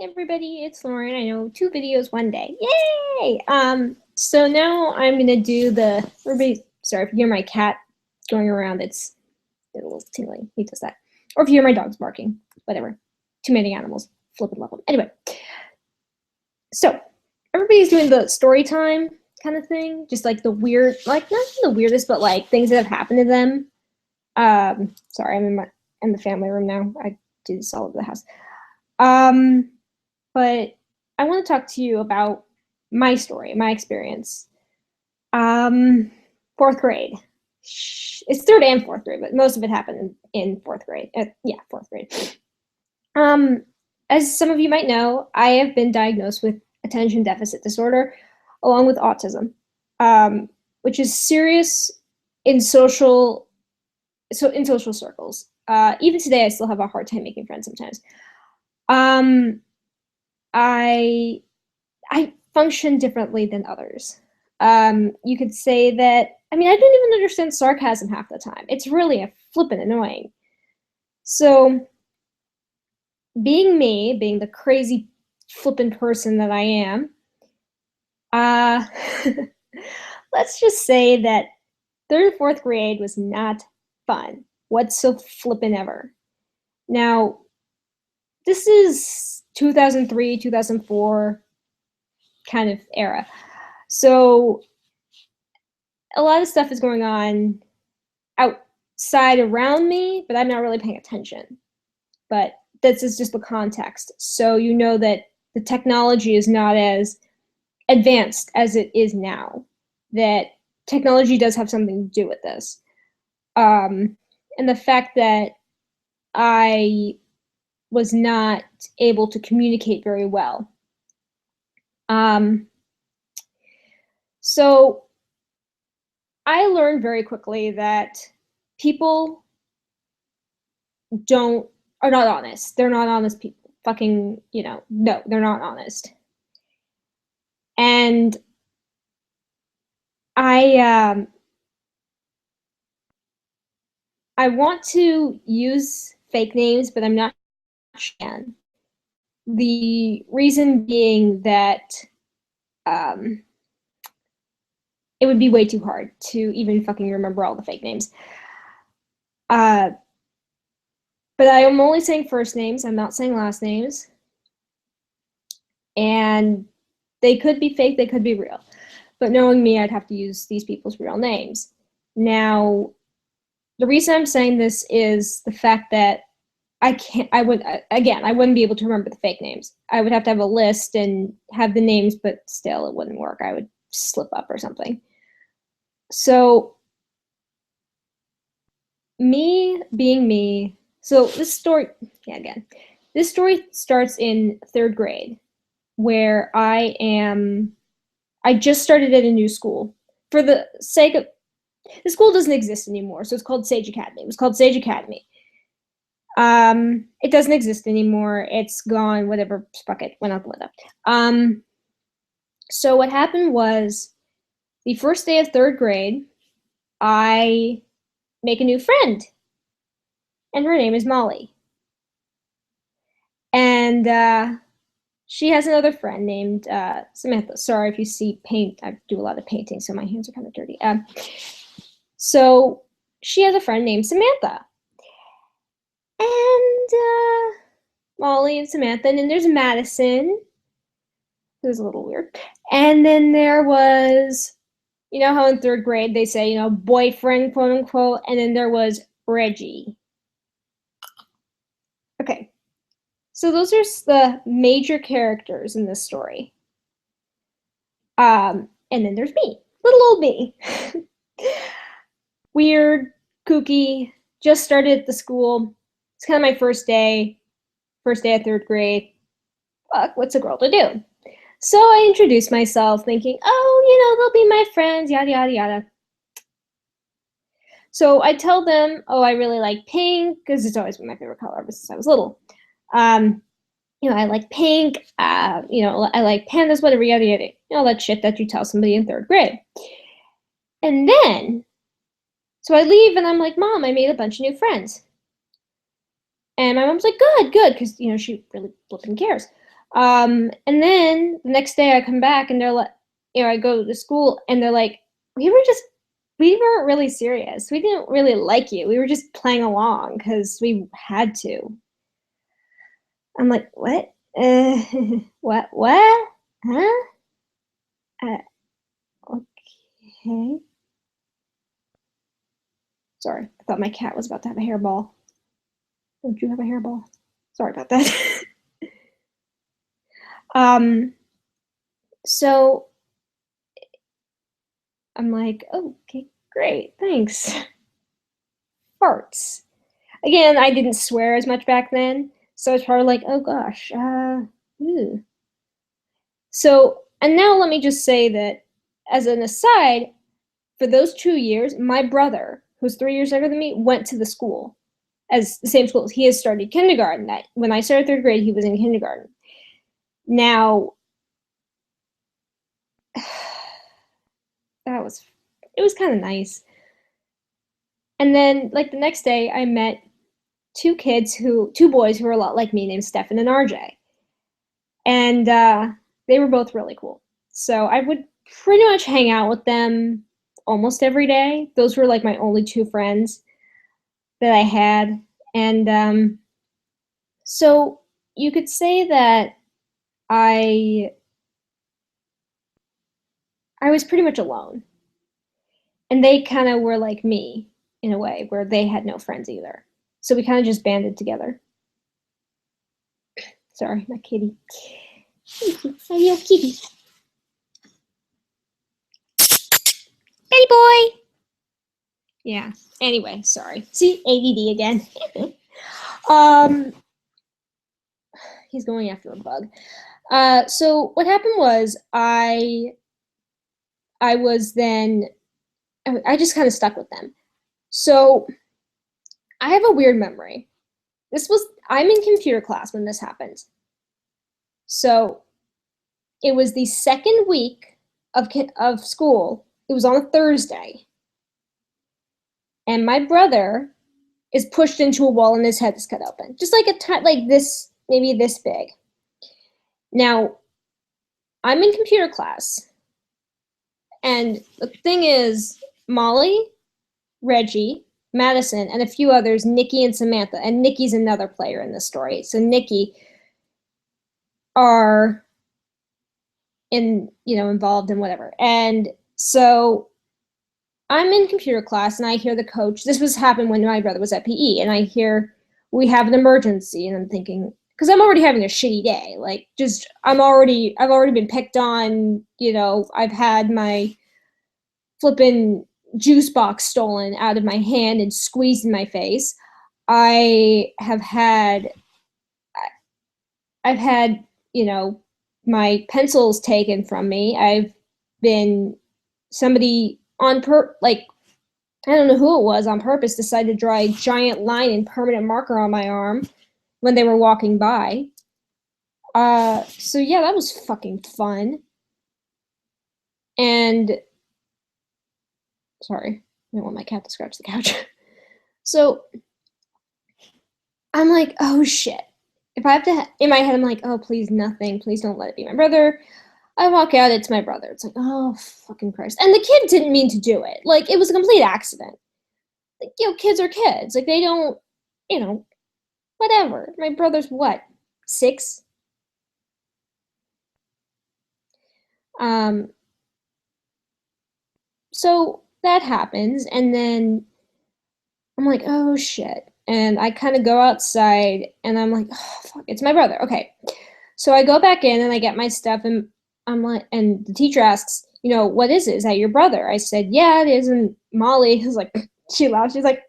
everybody, it's Lauren. I know 2 videos one day. Yay! So now I'm gonna do sorry if you hear my cat going around, it's a little tingly. He does that. Or if you hear my dogs barking, whatever. Too many animals. Flip and love them. Anyway. So everybody's doing the story time kind of thing. Just like the weird, like not the weirdest, but like things that have happened to them. Sorry, I'm in the family room now. I do this all over the house. But I want to talk to you about my story, my experience. 4th grade. It's 3rd and 4th grade, but most of it happened in 4th grade. Yeah, 4th grade. As some of you might know, I have been diagnosed with attention deficit disorder, along with autism, which is serious in social circles. Even today, I still have a hard time making friends sometimes. I function differently than others. You could say that, I don't even understand sarcasm half the time. It's really a flippin' annoying. So being me, being the crazy flippin' person that I am, let's just say that 3rd and 4th grade was not fun whatsoever. Now, this is 2003, 2004 kind of era. So a lot of stuff is going on outside around me, but I'm not really paying attention. But this is just the context. So you know that the technology is not as advanced as it is now, that technology does have something to do with this. And the fact that I was not able to communicate very well. So I learned very quickly that people are not honest. They're not honest people. Fucking, no, they're not honest. And I want to use fake names, but I'm not sure. The reason being that it would be way too hard to even fucking remember all the fake names. But I am only saying first names. I'm not saying last names. And they could be fake, they could be real. But knowing me, I'd have to use these people's real names. Now, the reason I'm saying this is the fact that I wouldn't be able to remember the fake names. I would have to have a list and have the names, but still it wouldn't work. I would slip up or something. So me being me, so this story starts in 3rd grade, where I just started at a new school. For the sake of, the school doesn't exist anymore, so it's called Sage Academy. It was called Sage Academy. It doesn't exist anymore. It's gone, whatever, fuck it, went out the window. So what happened was, the first day of 3rd grade, I make a new friend, and her name is Molly. And she has another friend named Samantha. Sorry if you see paint. I do a lot of painting, so my hands are kind of dirty. So she has a friend named Samantha. And Molly and Samantha, and then there's Madison. It was a little weird. And then there was, you know how in 3rd grade they say, boyfriend, quote unquote, and then there was Reggie. Okay. So those are the major characters in this story. And then there's me, little old me. Weird, kooky, just started at the school. It's kind of my first day of 3rd grade. Fuck, what's a girl to do? So I introduced myself thinking, oh, they'll be my friends, yada, yada, yada. So I tell them, oh, I really like pink, because it's always been my favorite color ever since I was little. I like pink, I like pandas, whatever, yada, yada. All that shit that you tell somebody in 3rd grade. And then, so I leave and I'm like, Mom, I made a bunch of new friends. And my mom's like, good, because, she really flipping cares. And then the next day I come back and they're like, I go to school and they're like, we weren't really serious. We didn't really like you. We were just playing along because we had to. I'm like, what? What? Huh? Uh, okay. Sorry, I thought my cat was about to have a hairball. Don't you have a hairball? Sorry about that. um, so I'm like, oh, okay, great, thanks. Farts. Again, I didn't swear as much back then, so it's probably like, oh gosh, ew. So, and now let me just say that as an aside, for those 2 years, my brother, who's 3 years younger than me, went to the school as the same school. He has started kindergarten. That when I started third grade, he was in kindergarten. Now, it was kind of nice. And then, like the next day, I met two boys who were a lot like me, named Stefan and RJ, and they were both really cool. So I would pretty much hang out with them almost every day. Those were like my only two friends that I had, and so you could say that I I was pretty much alone, and they kind of were like me in a way, where they had no friends either. So we kind of just banded together. Sorry, my kitty. Hey, kitty. Betty boy. Yeah. Anyway, sorry. See, ADD again. um, he's going after a bug. So what happened was I was then I just kind of stuck with them. So I have a weird memory. I'm in computer class when this happened. So it was the second week of school. It was on a Thursday, and my brother is pushed into a wall and his head is cut open, just like like this, maybe this big. Now I'm in computer class, and the thing is, Molly, Reggie, Madison, and a few others, Nikki and Samantha, and Nikki's another player in this story. So Nikki are involved in whatever. And so I'm in computer class and I hear the coach. This was happened when my brother was at PE, and I hear we have an emergency, and I'm thinking, because I'm already having a shitty day. Like, I've already been picked on. I've had my flippin' juice box stolen out of my hand and squeezed in my face. I have had, I've had, my pencils taken from me. I've been somebody like, I don't know who it was, on purpose decided to draw a giant line and permanent marker on my arm when they were walking by. So yeah, that was fucking fun. And sorry, I don't want my cat to scratch the couch. So I'm like, oh shit. If I have to, in my head, I'm like, oh, please, nothing. Please don't let it be my brother. I walk out, it's my brother. It's like, oh, fucking Christ. And the kid didn't mean to do it. Like, it was a complete accident. Like, kids are kids. Like, they don't, whatever. My brother's what, 6? Um, so that happens, and then I'm like, oh shit. And I kind of go outside, and I'm like, oh, fuck, it's my brother. Okay. So I go back in and I get my stuff, and I'm like, and the teacher asks, what is it? Is that your brother? I said, yeah, it is. And Molly is like, she laughed. She's like,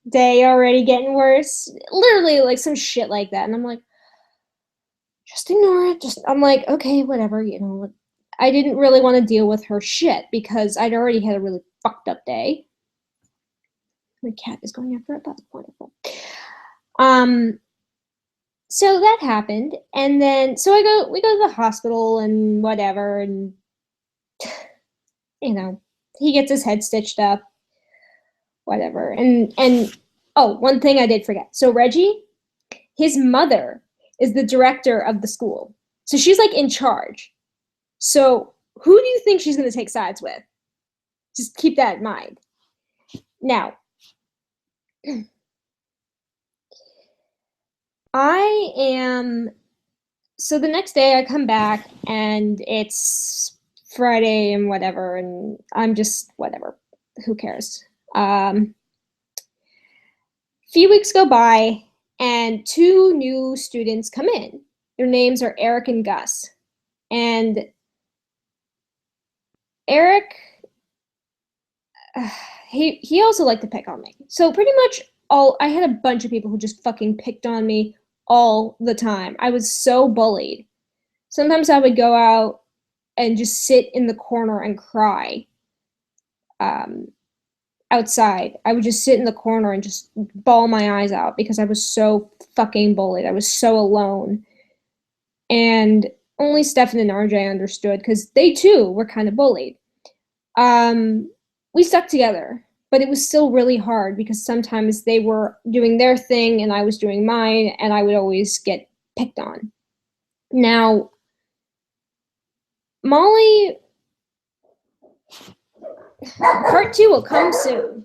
day already getting worse. Literally like some shit like that. And I'm like, just ignore it. I'm like, okay, whatever. I didn't really want to deal with her shit because I'd already had a really fucked up day. My cat is going after it. That's wonderful. So that happened, and then so we go to the hospital and whatever, and he gets his head stitched up, whatever. And oh, one thing I did forget. So Reggie, his mother is the director of the school. So she's like in charge. So who do you think she's going to take sides with? Just keep that in mind. Now, so the next day I come back and it's Friday and whatever, and I'm just whatever. Who cares? Few weeks go by and two new students come in. Their names are Eric and Gus. And Eric, he also liked to pick on me. So pretty much I had a bunch of people who just fucking picked on me all the time. I was so bullied. Sometimes I would go out and just sit in the corner and cry. Outside, I would just sit in the corner and just bawl my eyes out because I was so fucking bullied. I was so alone. And only Stefan and RJ understood because they too were kind of bullied. We stuck together, but it was still really hard because sometimes they were doing their thing and I was doing mine, and I would always get picked on. Now, Molly, part 2 will come soon.